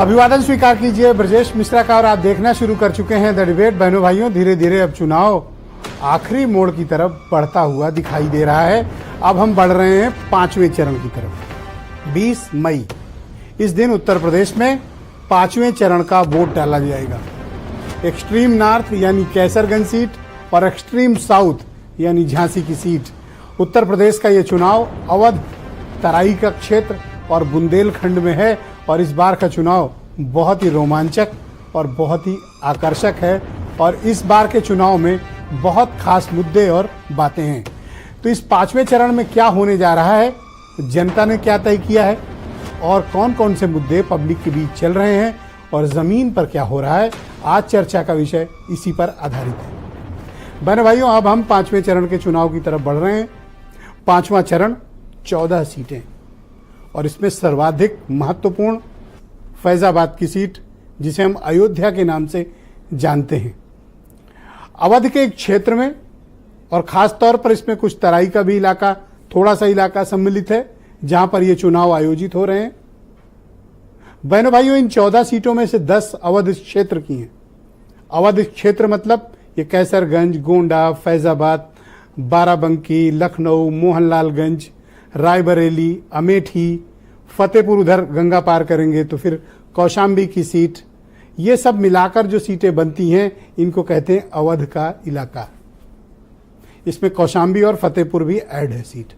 अभिवादन स्वीकार कीजिए ब्रजेश मिश्रा का और आप देखना शुरू कर चुके हैं द डिबेट। बहनों भाइयों, धीरे धीरे अब चुनाव आखिरी मोड़ की तरफ बढ़ता हुआ दिखाई दे रहा है। अब हम बढ़ रहे हैं 5वें चरण की तरफ। 20 मई इस दिन उत्तर प्रदेश में 5वें चरण का वोट डाला जाएगा। एक्सट्रीम नॉर्थ यानी कैसरगंज सीट और एक्सट्रीम साउथ यानी झांसी की सीट। उत्तर प्रदेश का ये चुनाव अवध, तराई का क्षेत्र और बुंदेलखंड में है और इस बार का चुनाव बहुत ही रोमांचक और बहुत ही आकर्षक है और इस बार के चुनाव में बहुत खास मुद्दे और बातें हैं। तो इस 5वें चरण में क्या होने जा रहा है, जनता ने क्या तय किया है और कौन कौन से मुद्दे पब्लिक के बीच चल रहे हैं और ज़मीन पर क्या हो रहा है, आज चर्चा का विषय इसी पर आधारित है। बहनों भाइयों, अब हम 5वें चरण के चुनाव की तरफ बढ़ रहे हैं। 5वां चरण 14 सीटें और इसमें सर्वाधिक महत्वपूर्ण फैजाबाद की सीट, जिसे हम अयोध्या के नाम से जानते हैं, अवध के एक क्षेत्र में और खास तौर पर इसमें कुछ तराई का भी इलाका, थोड़ा सा इलाका सम्मिलित है जहां पर ये चुनाव आयोजित हो रहे हैं। बहनों भाइयों, इन 14 सीटों में से 10 अवध क्षेत्र की हैं। अवध क्षेत्र मतलब ये कैसरगंज, गोंडा, फैजाबाद, बाराबंकी, लखनऊ, मोहनलालगंज, रायबरेली, अमेठी, फतेहपुर, उधर गंगा पार करेंगे तो फिर कौशाम्बी की सीट, ये सब मिलाकर जो सीटें बनती हैं इनको कहते हैं अवध का इलाका। इसमें कौशाम्बी और फतेहपुर भी ऐड है सीट।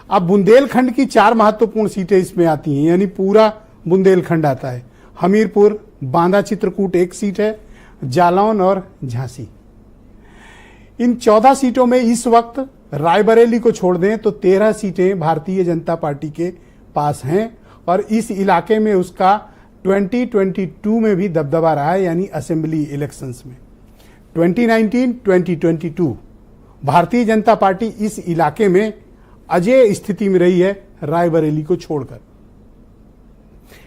अब बुंदेलखंड की 4 महत्वपूर्ण सीटें इसमें आती हैं, यानी पूरा बुंदेलखंड आता है। हमीरपुर, बांदा, चित्रकूट एक सीट है, जालौन और झांसी। इन 14 सीटों में इस वक्त रायबरेली को छोड़ दें तो 13 सीटें भारतीय जनता पार्टी के पास हैं और इस इलाके में उसका 2022 में भी दबदबा रहा है, यानी असेंबली इलेक्शंस में 2019-2022 भारतीय जनता पार्टी इस इलाके में अजेय स्थिति में रही है रायबरेली को छोड़कर।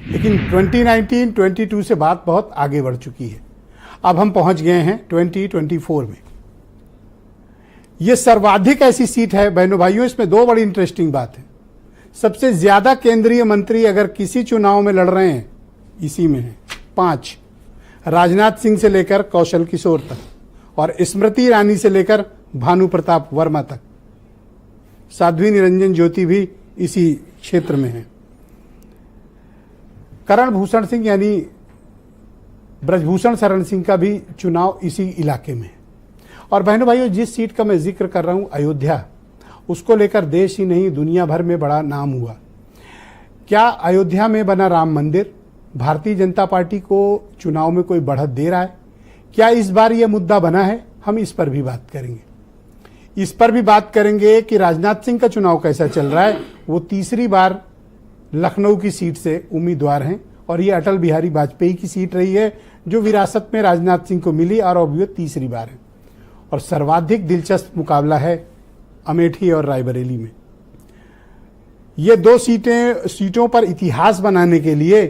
लेकिन 2019-22 से बात बहुत आगे बढ़ चुकी है। अब हम पहुंच गए हैं 2024 में। यह सर्वाधिक ऐसी सीट है बहनों भाइयों, इसमें 2 बड़ी इंटरेस्टिंग बात है। सबसे ज्यादा केंद्रीय मंत्री अगर किसी चुनाव में लड़ रहे हैं, इसी में है 5, राजनाथ सिंह से लेकर कौशल किशोर तक और स्मृति ईरानी से लेकर भानु प्रताप वर्मा तक। साध्वी निरंजन ज्योति भी इसी क्षेत्र में है। करण भूषण सिंह यानी ब्रजभूषण शरण सिंह का भी चुनाव इसी इलाके में है। और बहनों भाइयों, जिस सीट का मैं जिक्र कर रहा हूं अयोध्या, उसको लेकर देश ही नहीं दुनिया भर में बड़ा नाम हुआ। क्या अयोध्या में बना राम मंदिर भारतीय जनता पार्टी को चुनाव में कोई बढ़त दे रहा है? क्या इस बार यह मुद्दा बना है? हम इस पर भी बात करेंगे। इस पर भी बात करेंगे कि राजनाथ सिंह का चुनाव कैसा चल रहा है। वो तीसरी बार लखनऊ की सीट से उम्मीदवार हैं और ये अटल बिहारी वाजपेयी की सीट रही है जो विरासत में राजनाथ सिंह को मिली और अब ये तीसरी बार है। और सर्वाधिक दिलचस्प मुकाबला है अमेठी और रायबरेली में। ये 2 सीटों पर इतिहास बनाने के लिए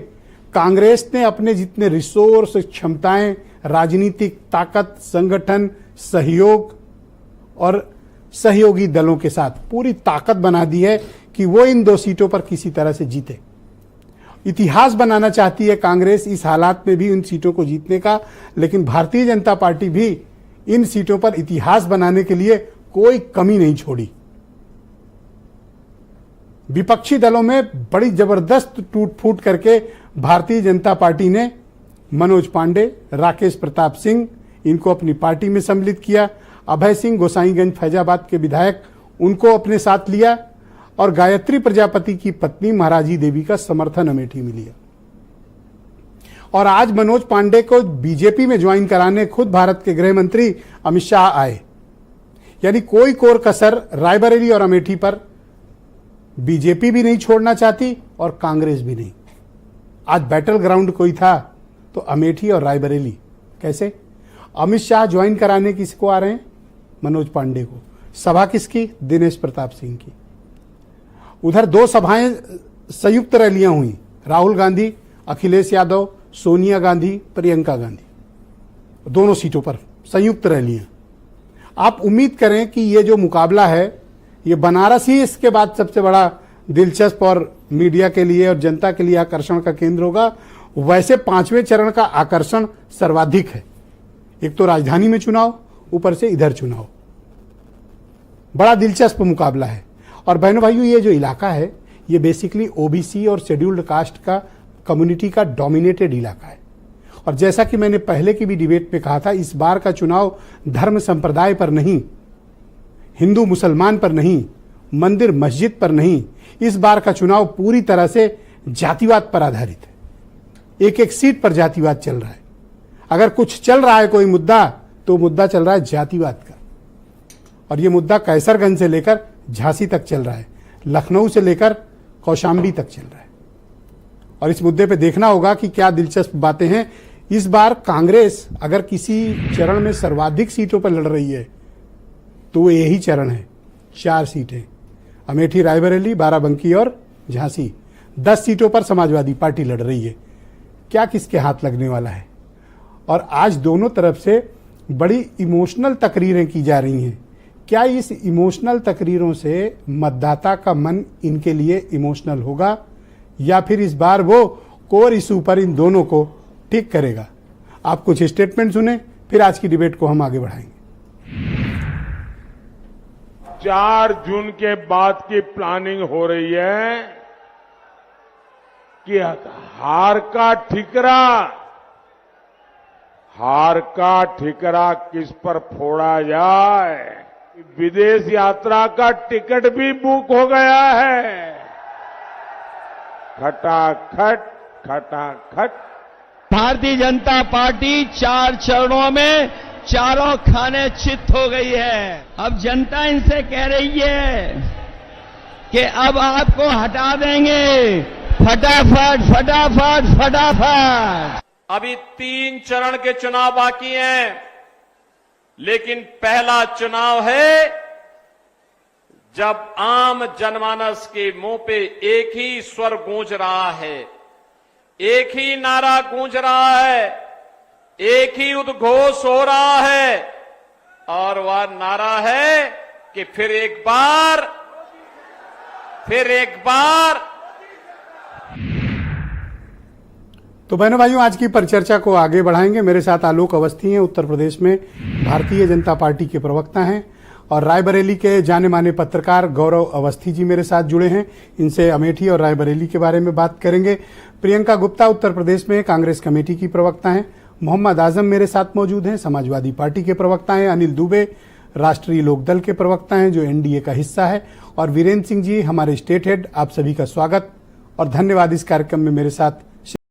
कांग्रेस ने अपने जितने रिसोर्स, क्षमताएं, राजनीतिक ताकत, संगठन, सहयोग और सहयोगी दलों के साथ पूरी ताकत बना दी है कि वो इन 2 सीटों पर किसी तरह से जीते। इतिहास बनाना चाहती है कांग्रेस इस हालात में भी उन सीटों को जीतने का, लेकिन भारतीय जनता पार्टी भी इन सीटों पर इतिहास बनाने के लिए कोई कमी नहीं छोड़ी। विपक्षी दलों में बड़ी जबरदस्त टूट फूट करके भारतीय जनता पार्टी ने मनोज पांडे, राकेश प्रताप सिंह, इनको अपनी पार्टी में सम्मिलित किया। अभय सिंह गोसाईगंज फैजाबाद के विधायक, उनको अपने साथ लिया और गायत्री प्रजापति की पत्नी महाराजी देवी का समर्थन अमेठी में लिया। और आज मनोज पांडे को बीजेपी में ज्वाइन कराने खुद भारत के गृह मंत्री अमित शाह आए। यानी कोई कोर कसर रायबरेली और अमेठी पर बीजेपी भी नहीं छोड़ना चाहती और कांग्रेस भी नहीं। आज बैटल ग्राउंड कोई था तो अमेठी और रायबरेली। कैसे? अमित शाह ज्वाइन कराने किसको आ रहे हैं? मनोज पांडे को। सभा किसकी? दिनेश प्रताप सिंह की। उधर 2 सभाएं संयुक्त रैलियां हुई, राहुल गांधी, अखिलेश यादव, सोनिया गांधी, प्रियंका गांधी, दोनों सीटों पर संयुक्त रैलियां। आप उम्मीद करें कि ये जो मुकाबला है ये बनारस ही इसके बाद सबसे बड़ा दिलचस्प और मीडिया के लिए और जनता के लिए आकर्षण का केंद्र होगा। वैसे पांचवें चरण का आकर्षण सर्वाधिक है। एक तो राजधानी में चुनाव, ऊपर से इधर चुनाव, बड़ा दिलचस्प मुकाबला है। और बहनों भाइयों, ये जो इलाका है ये बेसिकली ओबीसी और शेड्यूल्ड कास्ट का कम्युनिटी का डोमिनेटेड इलाका है। और जैसा कि मैंने पहले की भी डिबेट में कहा था, इस बार का चुनाव धर्म संप्रदाय पर नहीं, हिंदू मुसलमान पर नहीं, मंदिर मस्जिद पर नहीं, इस बार का चुनाव पूरी तरह से जातिवाद पर आधारित है। एक एक सीट पर जातिवाद चल रहा है। अगर कुछ चल रहा है कोई मुद्दा, तो मुद्दा चल रहा है जातिवाद का। और यह मुद्दा कैसरगंज से लेकर झांसी तक चल रहा है, लखनऊ से लेकर कौशाम्बी तक चल रहा है। और इस मुद्दे पे देखना होगा कि क्या दिलचस्प बातें हैं। इस बार कांग्रेस अगर किसी चरण में सर्वाधिक सीटों पर लड़ रही है तो वो यही चरण है। 4 सीटें, अमेठी, रायबरेली, बाराबंकी और झांसी। 10 सीटों पर समाजवादी पार्टी लड़ रही है। क्या किसके हाथ लगने वाला है? और आज दोनों तरफ से बड़ी इमोशनल तकरीरें की जा रही हैं। क्या इस इमोशनल तकरीरों से मतदाता का मन इनके लिए इमोशनल होगा, या फिर इस बार वो कोर इशू पर इन दोनों को ठीक करेगा? आप कुछ स्टेटमेंट सुने, फिर आज की डिबेट को हम आगे बढ़ाएंगे। 4 जून के बाद की प्लानिंग हो रही है कि हार का ठिकरा किस पर फोड़ा जाए। विदेश यात्रा का टिकट भी बुक हो गया है। खटाखट खटाखट। भारतीय जनता पार्टी 4 चरणों में चारों खाने चित हो गई है। अब जनता इनसे कह रही है कि अब आपको हटा देंगे, फटाफट फटाफट फटाफट। अभी 3 चरण के चुनाव बाकी हैं, लेकिन पहला चुनाव है जब आम जनमानस के मुंह पे एक ही स्वर गूंज रहा है, एक ही नारा गूंज रहा है, एक ही उद्घोष हो रहा है, और वह नारा है कि फिर एक बार। तो बहनों भाइयों, आज की परिचर्चा को आगे बढ़ाएंगे। मेरे साथ आलोक अवस्थी हैं, उत्तर प्रदेश में भारतीय जनता पार्टी के प्रवक्ता हैं, और रायबरेली के जाने माने पत्रकार गौरव अवस्थी जी मेरे साथ जुड़े हैं। इनसे अमेठी और रायबरेली के बारे में बात करेंगे। प्रियंका गुप्ता उत्तर प्रदेश में कांग्रेस कमेटी की प्रवक्ता हैं। मोहम्मद आजम मेरे साथ मौजूद हैं, समाजवादी पार्टी के प्रवक्ता हैं। अनिल दुबे राष्ट्रीय लोकदल के प्रवक्ता हैं, जो एनडीए का हिस्सा है। और वीरेंद्र सिंह जी हमारे स्टेट हेड। आप सभी का स्वागत और धन्यवाद इस कार्यक्रम में मेरे साथ